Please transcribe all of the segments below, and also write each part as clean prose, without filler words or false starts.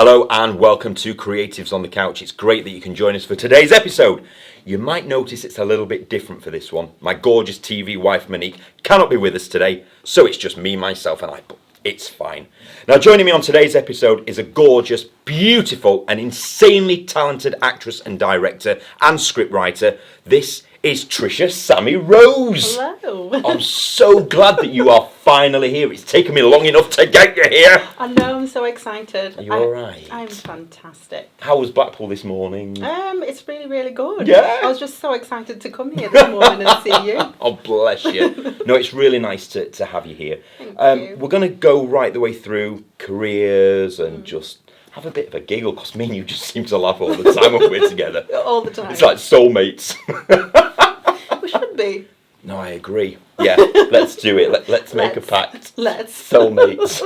Hello and welcome to Creatives on the Couch. It's great that you can join us for today's episode. You might notice it's a little bit different for this one. My gorgeous TV wife Monique cannot be with us today, so it's just me, myself and I, but it's fine. Now joining me on today's episode is a gorgeous, beautiful and insanely talented actress and director and scriptwriter. This is Tricia Sammy Rose. Hello. I'm so glad that you are finally here. It's taken me long enough to get you here. I know, I'm so excited. Are you alright? I'm fantastic. How was Blackpool this morning? It's really, really good. Yeah. I was just so excited to come here this morning and see you. Oh, bless you. No, it's really nice to have you here. Thank you. We're going to go right the way through careers and just have a bit of a giggle, because me and you just seem to laugh all the time when we're together. All the time. It's like soulmates. We should be. No, I agree. Yeah, let's do it. Let's make a pact. Let's. Soulmates.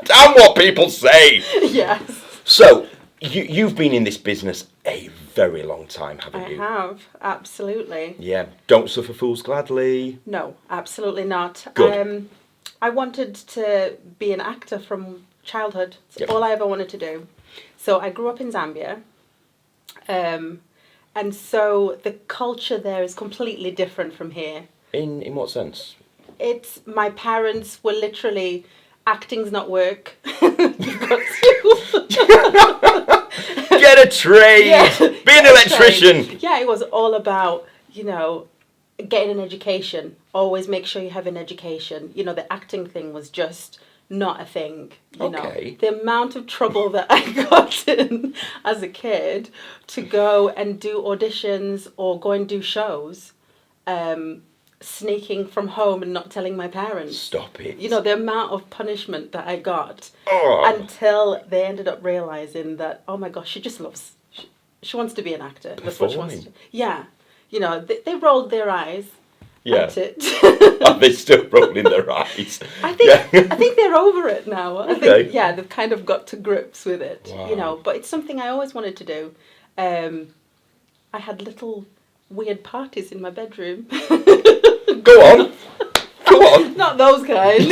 Damn what people say! Yes. So, you've been in this business a very long time, haven't you? I have, absolutely. Yeah, don't suffer fools gladly. No, absolutely not. Good. I wanted to be an actor from childhood. It's Yep. all I ever wanted to do. So I grew up in Zambia. And so the culture there is completely different from here. In what sense? It's, my parents were literally, acting's not work. You've got to. Get a trade! Yeah, Be an electrician! Yeah, it was all about, getting an education. Always make sure you have an education. The acting thing was just not a thing. Okay. The amount of trouble that I got in as a kid to go and do auditions or go and do shows, sneaking from home and not telling my parents. Stop it. The amount of punishment that I got Oh. until they ended up realizing that, oh my gosh, she just loves, she wants to be an actor. That's what she wants to do. Yeah. They rolled their eyes. Yeah. At it. Are they still rolling their eyes? I think they're over it now. I Okay. think, yeah, they've kind of got to grips with it. Wow. But it's something I always wanted to do. I had little weird parties in my bedroom. Go on. Go on. Not those kinds.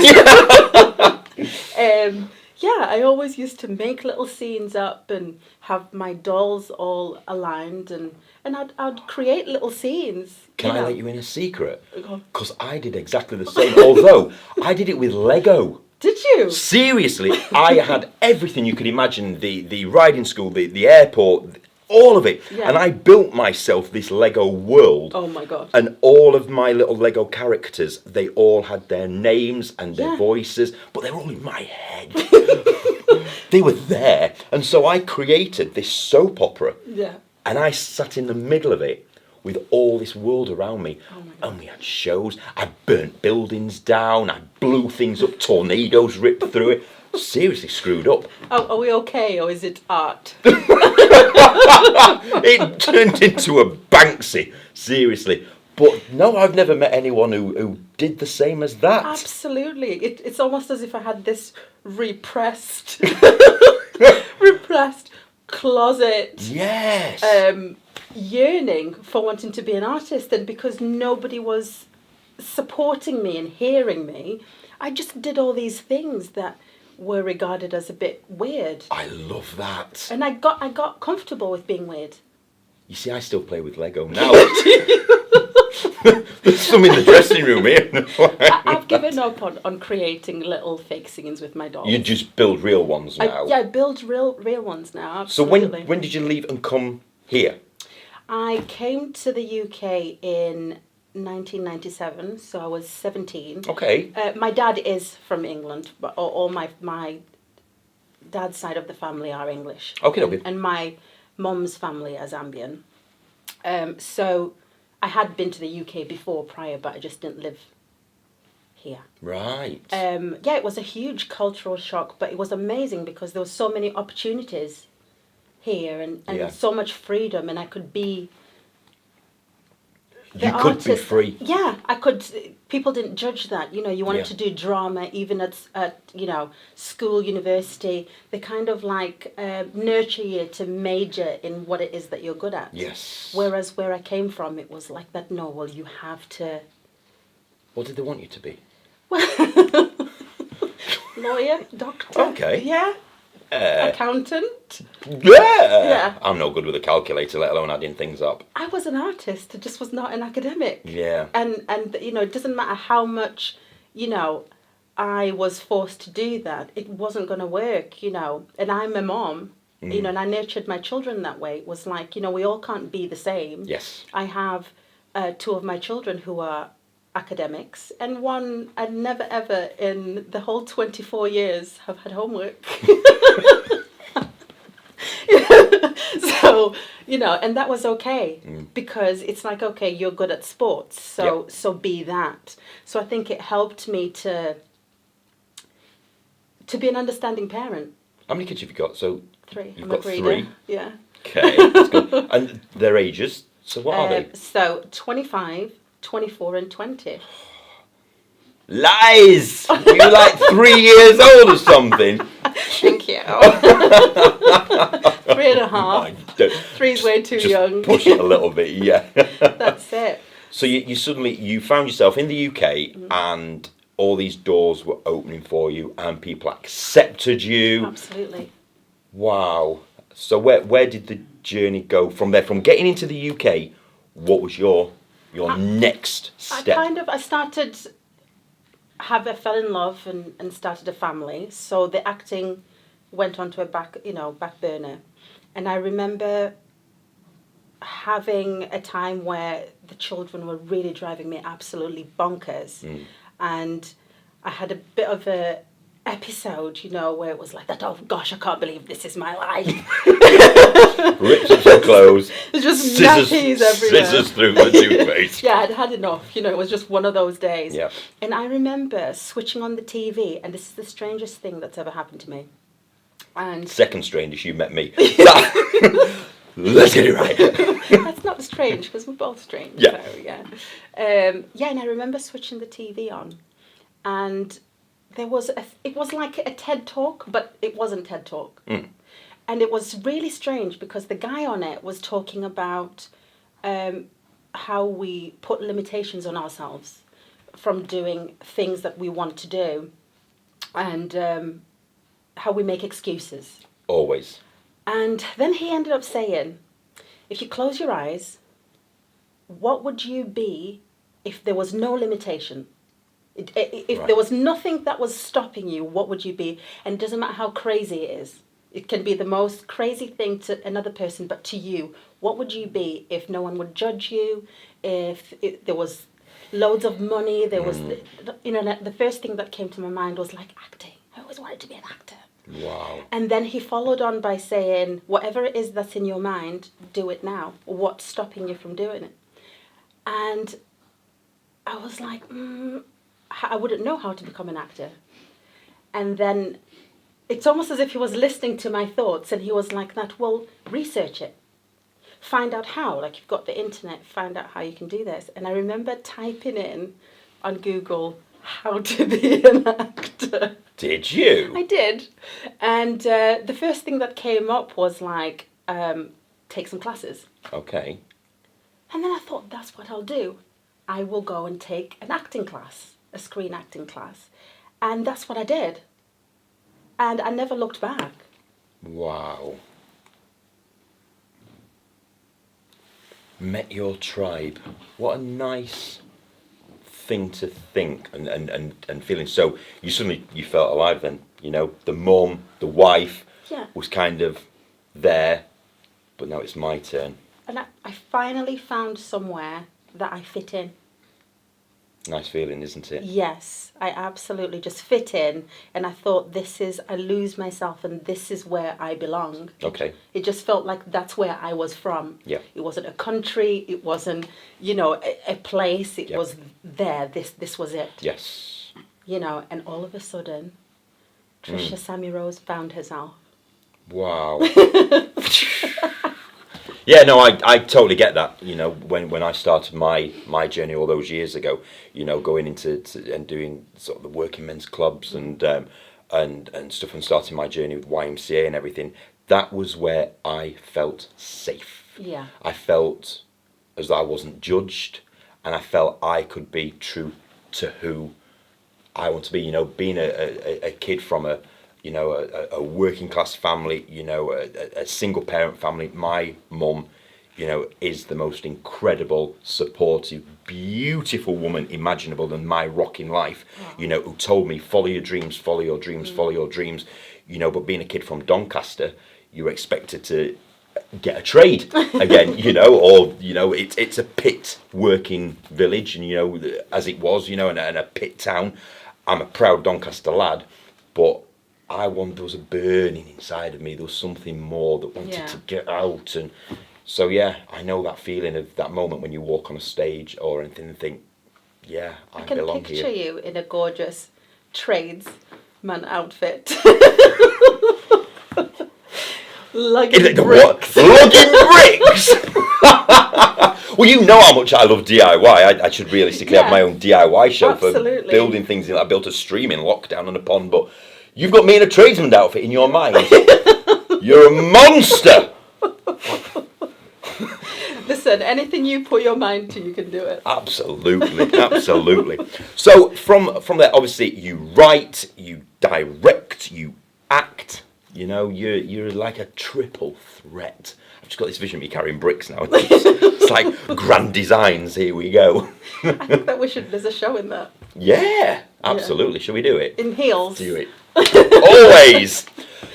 I always used to make little scenes up and have my dolls all aligned, and I'd create little scenes. Can I let you in a secret? Go on. Because I did exactly the same, although I did it with Lego. Did you? Seriously, I had everything you could imagine, the riding school, the airport, all of it. Yeah. And I built myself this Lego world. Oh my God. And all of my little Lego characters, they all had their names and their voices, but they were all in my head. They were there. And so I created this soap opera. Yeah. And I sat in the middle of it with all this world around me. Oh my God. And we had shows. I burnt buildings down. I blew things up. Tornadoes ripped through it. Seriously screwed up. Oh, are we okay, or is it art? It turned into a Banksy. Seriously. But no, I've never met anyone who did the same as that. Absolutely. It's almost as if I had this repressed closet Yes. yearning for wanting to be an artist, and because nobody was supporting me and hearing me, I just did all these things that were regarded as a bit weird. I love that. And I got comfortable with being weird. You see, I still play with Lego now. There's some in the dressing room here. I've given up on creating little fake scenes with my dolls. You just build real ones now. I build real ones now. So Absolutely. when did you leave and come here? I came to the UK in 1997, so I was 17. Okay. My dad is from England, but all my dad's side of the family are English. Okay. And my mum's family are Zambian. So I had been to the UK before prior, but I just didn't live here. Right. It was a huge cultural shock, but it was amazing because there were so many opportunities here and so much freedom, and I could be the you could artist. be free. Yeah, I could. People didn't judge that. You wanted to do drama, even at school, university. They kind of like nurture you to major in what it is that you're good at. Yes. Whereas where I came from, it was like that. No, well, you have to. What did they want you to be? Lawyer, doctor. Okay. Yeah. accountant. Yeah. I'm no good with a calculator, let alone adding things up. I was an artist. I just was not an academic. Yeah. And it doesn't matter how much, I was forced to do that. It wasn't going to work, And I'm a mom, and I nurtured my children that way. It was like, we all can't be the same. Yes. I have 2 of my children who are academics, and one I never ever in the whole 24 years have had homework. So, and that was okay, because it's like, okay, you're good at sports, so be that. So I think it helped me to be an understanding parent. How many kids have you got? So 3. You've I'm got a breeder. 3? Yeah. Okay, that's good. And their ages? So what are they? So 25, 24 and 20. Lies! You're like 3 years old or something. Thank you. 3.5. 3's way too Just young. Push it a little bit, yeah. That's it. So you suddenly found yourself in the UK and all these doors were opening for you and people accepted you. Absolutely. Wow. So where did the journey go from there? From getting into the UK, what was your next step? I fell in love and started a family. So the acting went onto a back burner. And I remember having a time where the children were really driving me absolutely bonkers. And I had a bit of a episode, where it was like that, oh gosh, I can't believe this is my life. Rips up some clothes. There's just nappies everywhere. Scissors through the toothpaste. Yeah, I'd had enough. It was just one of those days. Yeah. And I remember switching on the TV, and this is the strangest thing that's ever happened to me. And second strangest, you met me. Let's get it right. That's not strange, because we're both strange. Yeah. So, yeah. And I remember switching the TV on, and it was like a TED Talk, but it wasn't TED Talk. And it was really strange because the guy on it was talking about how we put limitations on ourselves from doing things that we want to do, and how we make excuses. Always. And then he ended up saying, if you close your eyes, what would you be if there was no limitation? If there was nothing that was stopping you, what would you be? And it doesn't matter how crazy it is. It can be the most crazy thing to another person, but to you, what would you be if no one would judge you? If there was loads of money, there was, the first thing that came to my mind was like acting. I always wanted to be an actor. Wow. And then he followed on by saying, whatever it is that's in your mind, do it now. What's stopping you from doing it? And I was like, I wouldn't know how to become an actor. And then it's almost as if he was listening to my thoughts, and he was like that, well, research it. Find out how. Like, you've got the internet, find out how you can do this. And I remember typing in on Google, how to be an actor. Did you? I did. And the first thing that came up was like, take some classes. Okay. And then I thought, that's what I'll do. I will go and take an acting class, a screen acting class. And that's what I did. And I never looked back. Wow. Met your tribe. What a nice thing to think and feeling. So you felt alive then, the mum, the wife was kind of there, but now it's my turn. And I finally found somewhere that I fit in. Nice feeling, isn't it? Yes, I absolutely just fit in, and I thought, I lose myself, and this is where I belong. Okay. It just felt like that's where I was from. Yeah. It wasn't a country, it wasn't, a place, it was there, this was it. Yes. And all of a sudden, Tricia Sammy Rose found herself. Wow. Yeah, no, I totally get that. When I started my journey all those years ago, going into and doing sort of the working men's clubs and stuff, and starting my journey with YMCA and everything, that was where I felt safe. Yeah. I felt as though I wasn't judged, and I felt I could be true to who I want to be. Being a kid from a you know, a working class family, you know, a single parent family. My mum, you know, is the most incredible, supportive, beautiful woman imaginable in my rocking life, you know, who told me, follow your dreams, follow your dreams, follow your dreams, you know, but being a kid from Doncaster, you're expected to get a trade again, you know, or, you know, it's a pit working village, and, you know, as it was, you know, and a pit town. I'm a proud Doncaster lad, but there was a burning inside of me. There was something more that wanted to get out. And so, yeah, I know that feeling of that moment when you walk on a stage or anything and think, yeah, I belong here. I can picture you in a gorgeous tradesman outfit. Lugging bricks. Lugging bricks? Well, you know how much I love DIY. I should realistically have my own DIY show for building things. I built a stream in lockdown on a pond, but you've got me in a tradesman outfit in your mind. You're a monster. Listen, anything you put your mind to, you can do it. Absolutely, absolutely. So from there, obviously, you write, you direct, you act. You know, you're like a triple threat. I've just got this vision of me carrying bricks now. It's like grand designs. Here we go. I think that there's a show in that. Yeah, absolutely. Shall we do it? In heels. Do it. Always.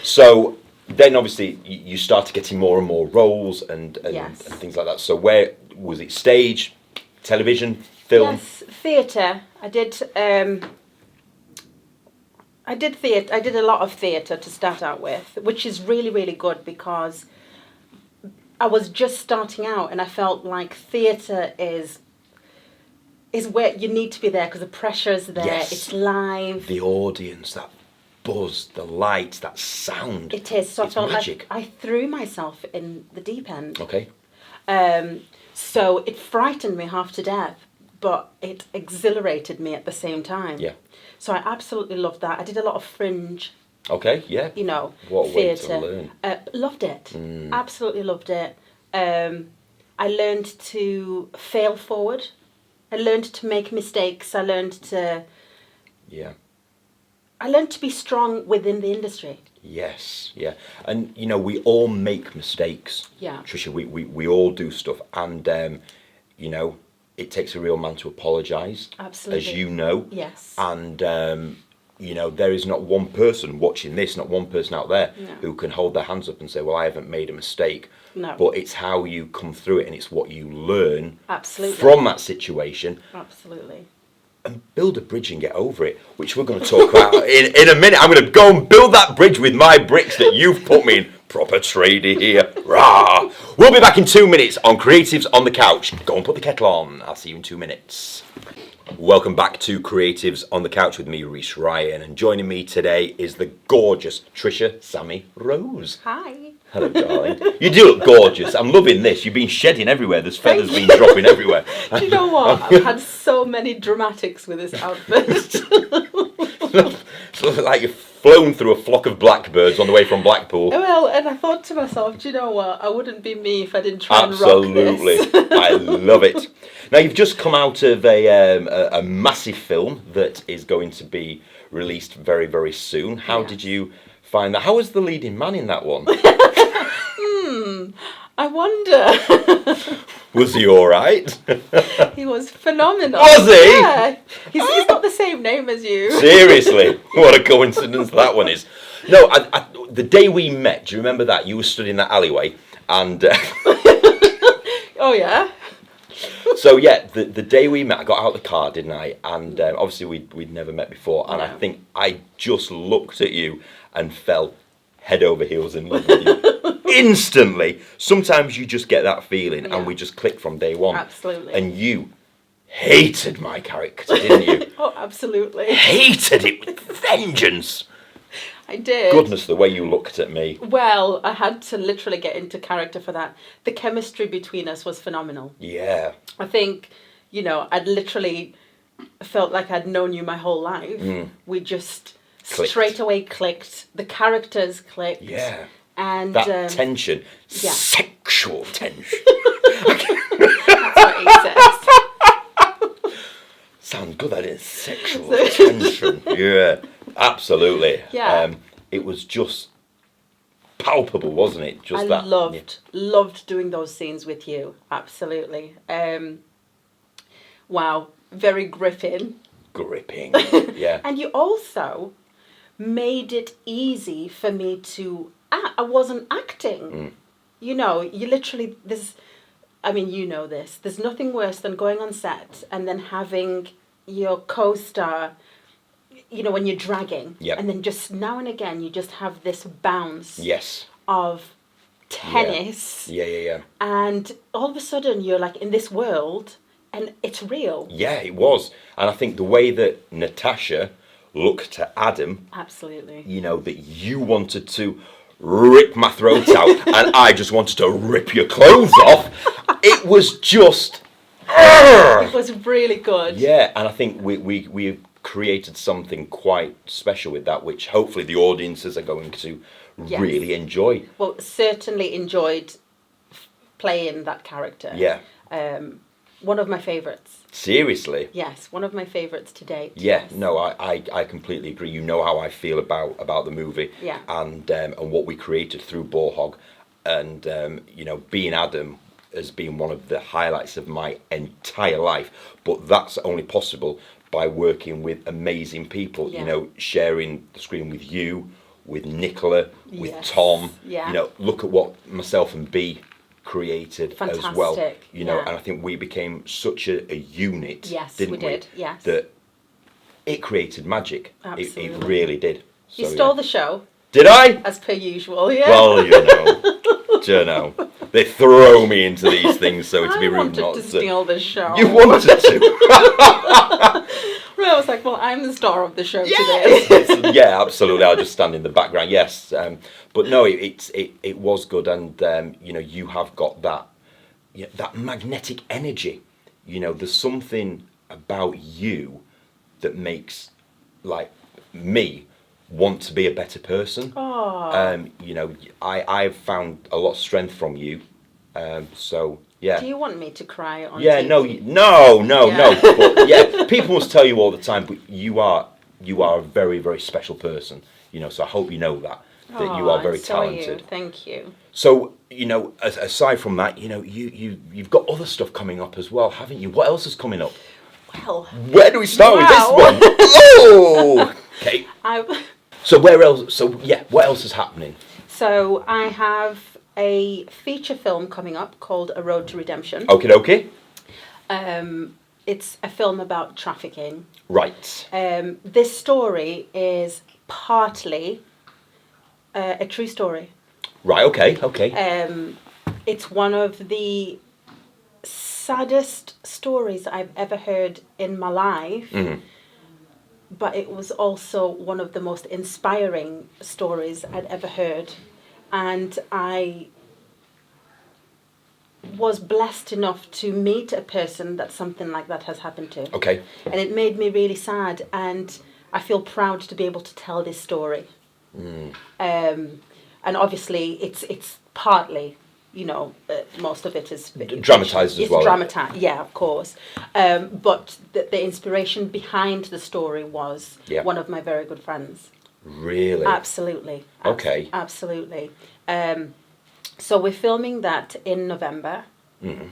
So then, obviously, you started getting more and more roles and things like that. So where was it? Stage, television, film? Yes, theatre. I did theatre. I did a lot of theatre to start out with, which is really, really good because I was just starting out and I felt like theatre is where you need to be there because the pressure's there. Yes. It's live. The audience, that buzz, the lights, that sound. It is. So it's I felt magic. like I threw myself in the deep end. Okay. So it frightened me half to death, but it exhilarated me at the same time. Yeah. So I absolutely loved that. I did a lot of fringe. Okay, yeah. You know, what theatre. Way to learn. Loved it. Absolutely loved it. I learned to fail forward. I learned to make mistakes. I learned to be strong within the industry. Yes, yeah. And, you know, we all make mistakes. Yeah. Tricia, we all do stuff. And, you know, it takes a real man to apologise. Absolutely. As you know. Yes. And, you know, there is not one person watching this, not one person out there who can hold their hands up and say, well, I haven't made a mistake. No. But it's how you come through it and it's what you learn from that situation. Absolutely. And build a bridge and get over it, which we're going to talk about in a minute. I'm going to go and build that bridge with my bricks that you've put me in. Proper tradie here. Rah! We'll be back in 2 minutes on Creatives on the Couch. Go and put the kettle on. I'll see you in 2 minutes. Welcome back to Creatives on the Couch with me, Reese Ryan. And joining me today is the gorgeous Tricia Sammy Rose. Hi. Hello, darling. You do look gorgeous. I'm loving this. You've been shedding everywhere. There's feathers been dropping everywhere. Do you know what? I've had so many dramatics with this outfit. It's like you've flown through a flock of blackbirds on the way from Blackpool. Well, and I thought to myself, do you know what? I wouldn't be me if I didn't try Absolutely. and rock this. I love it. Now, you've just come out of a massive film that is going to be released very, very soon. How did you find that? How was the leading man in that one? I wonder. Was he all right? He was phenomenal. Was he? Yeah. He's got the same name as you. Seriously? What a coincidence that one is. No, the day we met, do you remember that? You were stood in that alleyway and... Oh, yeah? So, yeah, the day we met, I got out of the car, didn't I? And obviously we'd never met before. And I think I just looked at you and fell head over heels in love with you. Instantly. Sometimes you just get that feeling and we just click from day one. Absolutely. And you hated my character, didn't you? Oh, absolutely. Hated it with vengeance. I did. Goodness, the way you looked at me. Well, I had to literally get into character for that. The chemistry between us was phenomenal. Yeah. I think, you know, I'd literally felt like I'd known you my whole life. We just straight away clicked. The characters clicked. Yeah. And that tension. Yeah. Sexual tension. That's what he says. Sounds good, that is. Sexual tension. Yeah. Absolutely. Yeah. it was just palpable, wasn't it? Just I that. loved doing those scenes with you. Absolutely. Wow, very gripping. Gripping. Yeah. And you also made it easy for me to act. I wasn't acting. You know, you literally, you know this. There's nothing worse than going on set and then having your co-star, you know, when you're dragging. Yep. And then just now and again, you just have this bounce Yes. of tennis. Yeah. And all of a sudden, you're like in this world and it's real. Yeah, it was. And I think the way that Natasha looked at Adam, Absolutely. you know, that you wanted to rip my throat out and I just wanted to rip your clothes off, it was just... It was really good. Yeah, and I think we created something quite special with that, which hopefully the audiences are going to really enjoy. Well, certainly enjoyed playing that character. Yeah. One of my favourites. Seriously? Yes, one of my favourites to date. Yeah, yes. no, I completely agree. You know how I feel about the movie. Yeah. And what we created through Boarhog. And, you know, being Adam has been one of the highlights of my entire life. But that's only possible by working with amazing people, you know, sharing the screen with you, with Nicola, with Tom. Yeah. You know, look at what myself and B created as well. You know, and I think we became such a unit, didn't we? Did, yes. That it created magic. Absolutely. It really did. So, You stole the show. Did I? As per usual, yeah. Well, you know, they throw me into these things, so to be rude not I wanted to steal the show. You wanted to. I was like, well, I'm the star of the show today. Yeah, absolutely. I'll just stand in the background. Yes, but no, it was good, and you know, you have got that that magnetic energy. You know, there's something about you that makes like me want to be a better person. You know, I've found a lot of strength from you. So yeah. Do you want me to cry on Yeah, TV? No. But, yeah, people must tell you all the time, but you are a very, very special person. You know, so I hope you know that you are very talented. Thank you. So, you know, aside from that, you know, you've got other stuff coming up as well, haven't you? What else is coming up? Well, where do we start with this one? Oh, okay. So where else? So yeah, what else is happening? So I have a feature film coming up called A Road to Redemption. Okay. It's a film about trafficking. Right. This story is partly a true story. Right. Okay. It's one of the saddest stories I've ever heard in my life. Mm-hmm. But it was also one of the most inspiring stories I'd ever heard. And I was blessed enough to meet a person that something like that has happened to. Okay. And it made me really sad, and I feel proud to be able to tell this story. And obviously it's partly, you know, most of it is dramatised as well. It's dramatised, yeah, of course. But the inspiration behind the story was one of my very good friends. Really? Absolutely. Okay. Absolutely. So we're filming that in November. Mm-hmm.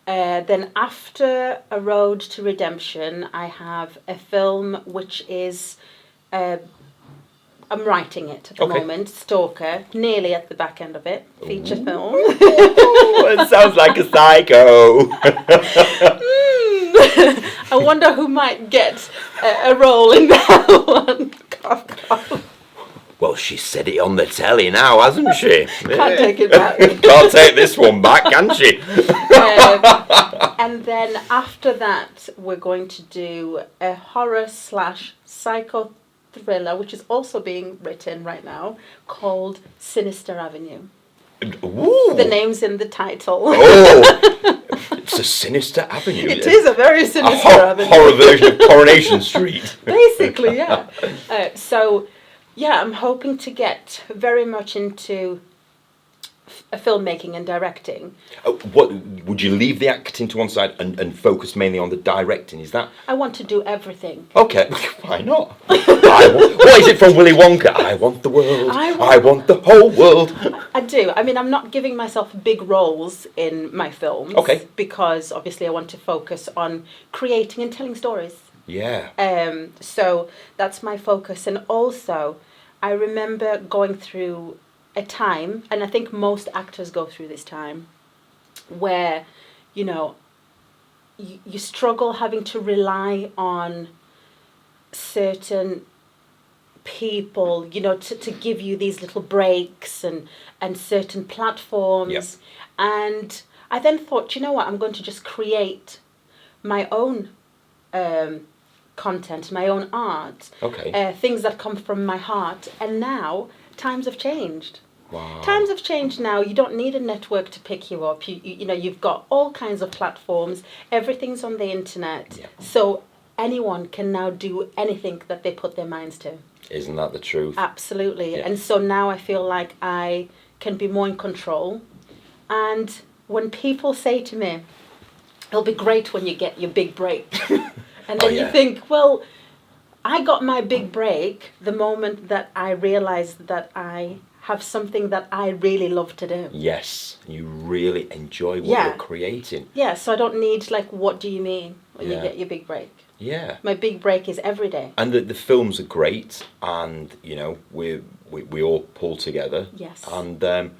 Then after A Road to Redemption, I have a film which is... I'm writing it at the moment, Stalker, nearly at the back end of it, feature film. It sounds like a psycho. I wonder who might get a role in that one. Cough, cough. Well, she said it on the telly now, hasn't she? Can't take it back. Can't take this one back, can she? And then after that, we're going to do a horror/psycho thriller, which is also being written right now, called Sinister Avenue. Ooh. The name's in the title. Oh, it's a sinister avenue. It is a very sinister avenue. Horror version of Coronation Street. Basically, yeah. I'm hoping to get very much into filmmaking and directing. What would you leave the acting to one side and focus mainly on the directing? Is that? I want to do everything. Okay, why not? What is it from Willy Wonka? I want the world. I want the whole world. I do. I mean, I'm not giving myself big roles in my films. Okay. Because obviously I want to focus on creating and telling stories. Yeah. So that's my focus. And also, I remember going through a time, and I think most actors go through this time, where, you know, you struggle having to rely on certain people, you know, to give you these little breaks and certain platforms. Yep. And I then thought, you know what, I'm going to just create my own content, my own art, Okay. things that come from my heart. And now times have changed. Wow. Times have changed now. You don't need a network to pick you up. You know, you've got all kinds of platforms. Everything's on the internet. Yeah. So anyone can now do anything that they put their minds to. Isn't that the truth? Absolutely. Yeah. And so now I feel like I can be more in control. And when people say to me, it'll be great when you get your big break. And then you think, well, I got my big break the moment that I realized that I have something that I really love to do. Yes, you really enjoy what you're creating. Yeah, so I don't need, like, what do you mean when you get your big break? Yeah. My big break is every day. And the films are great, and, you know, we all pull together. Yes. And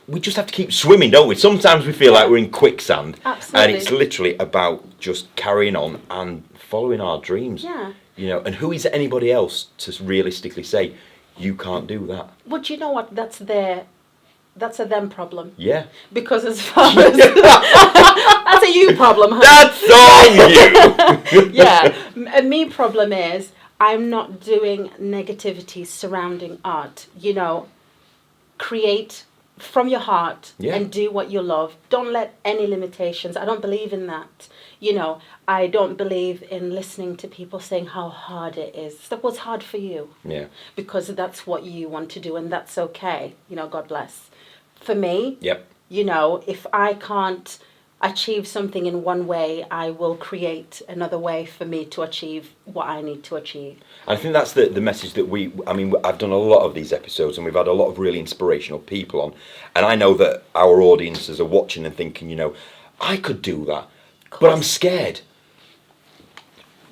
we just have to keep swimming, don't we? Sometimes we feel like we're in quicksand. Absolutely. And it's literally about just carrying on and following our dreams. Yeah. You know, and who is anybody else to realistically say, you can't do that? But you know what? That's a them problem. Yeah. Because as far as... that's a you problem, huh? That's all you! Yeah. A me problem is I'm not doing negativity surrounding art. You know, create from your heart and do what you love. Don't let any limitations. I don't believe in that. You know, I don't believe in listening to people saying how hard it is. That was hard for you. Yeah. Because that's what you want to do, and that's okay. You know, God bless. For me, you know, if I can't achieve something in one way, I will create another way for me to achieve what I need to achieve. I think that's the message that I've done a lot of these episodes, and we've had a lot of really inspirational people on, and I know that our audiences are watching and thinking, you know, I could do that, but I'm scared.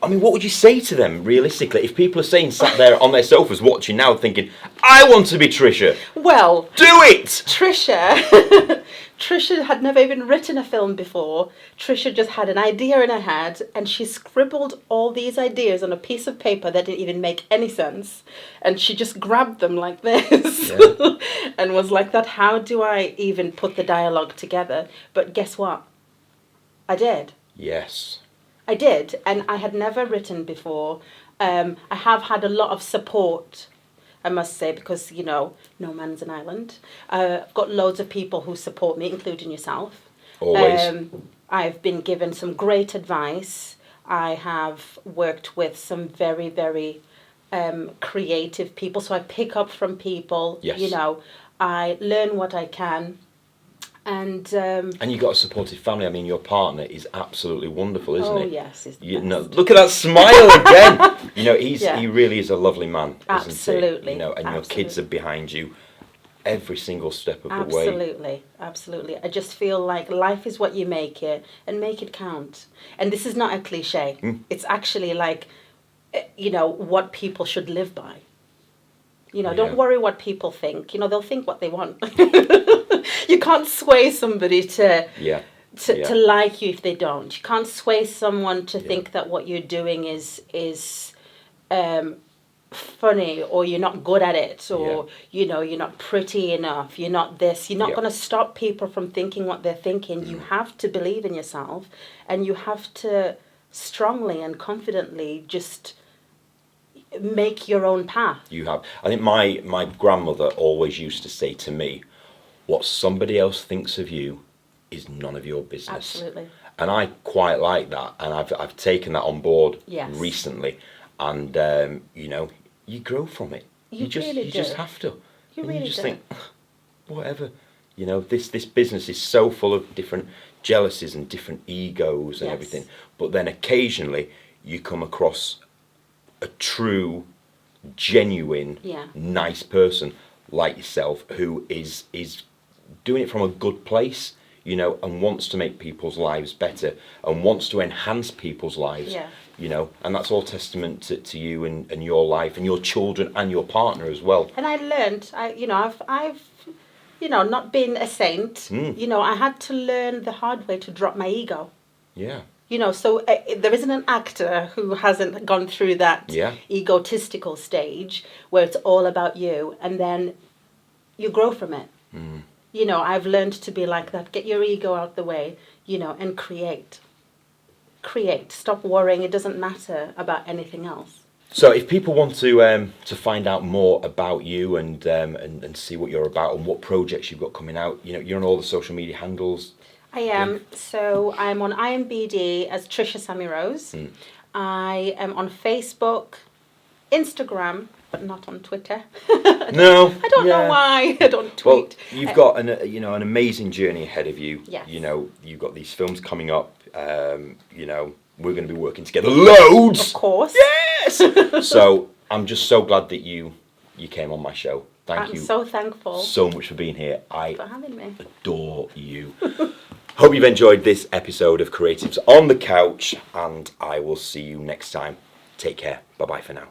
I mean, what would you say to them, realistically, if people are saying, sat there on their sofas watching now thinking, I want to be Tricia? Well... Do it! Tricia had never even written a film before. Tricia just had an idea in her head, and she scribbled all these ideas on a piece of paper that didn't even make any sense. And she just grabbed them like this and was like, that, how do I even put the dialogue together? But guess what? I did. Yes. I did, and I had never written before. I have had a lot of support, I must say, because, you know, no man's an island. I've got loads of people who support me, including yourself. Always. I've been given some great advice. I have worked with some very, very creative people, so I pick up from people. Yes. You know, I learn what I can. And you've got a supportive family. I mean, your partner is absolutely wonderful, isn't he? Oh, yes. You know, look at that smile again. You know, he really is a lovely man, isn't absolutely. he? You know, and your kids are behind you every single step of the way. Absolutely. I just feel like life is what you make it, and make it count. And this is not a cliche. It's actually like, you know, what people should live by. You know, don't worry what people think. You know, they'll think what they want. You can't sway somebody to like you if they don't. You can't sway someone to think that what you're doing is funny, or you're not good at it, or you know, you're not pretty enough, you're not this. You're not going to stop people from thinking what they're thinking. You have to believe in yourself, and you have to strongly and confidently just make your own path. You have. I think my grandmother always used to say to me, what somebody else thinks of you is none of your business. Absolutely. And I quite like that, and I've taken that on board recently, and you know, you grow from it. You just have to. You really just do. think, whatever. You know, this business is so full of different jealousies and different egos and everything. But then occasionally you come across a true, genuine, Yeah. nice person like yourself who is doing it from a good place, you know, and wants to make people's lives better and wants to enhance people's lives, Yeah. you know, and that's all testament to you and your life and your children and your partner as well. And I learned, I've not been a saint. You know, I had to learn the hard way to drop my ego. Yeah. You know, so there isn't an actor who hasn't gone through that egotistical stage where it's all about you, and then you grow from it. You know, I've learned to be like that. Get your ego out the way, you know, and create. Stop worrying. It doesn't matter about anything else. So if people want to find out more about you and see what you're about and what projects you've got coming out, you know, you're on all the social media handles. I am. So I'm on IMBD as Tricia Sammy Rose. I am on Facebook, Instagram, but not on Twitter. No. I don't know why I don't tweet. Well, you've got an amazing journey ahead of you. Yes. You know, you've got these films coming up. You know, we're going to be working together loads. Of course. Yes. So I'm just so glad that you came on my show. Thank you. I'm so thankful. So much for being here. For having me. Adore you. Hope you've enjoyed this episode of Creatives on the Couch, and I will see you next time. Take care. Bye-bye for now.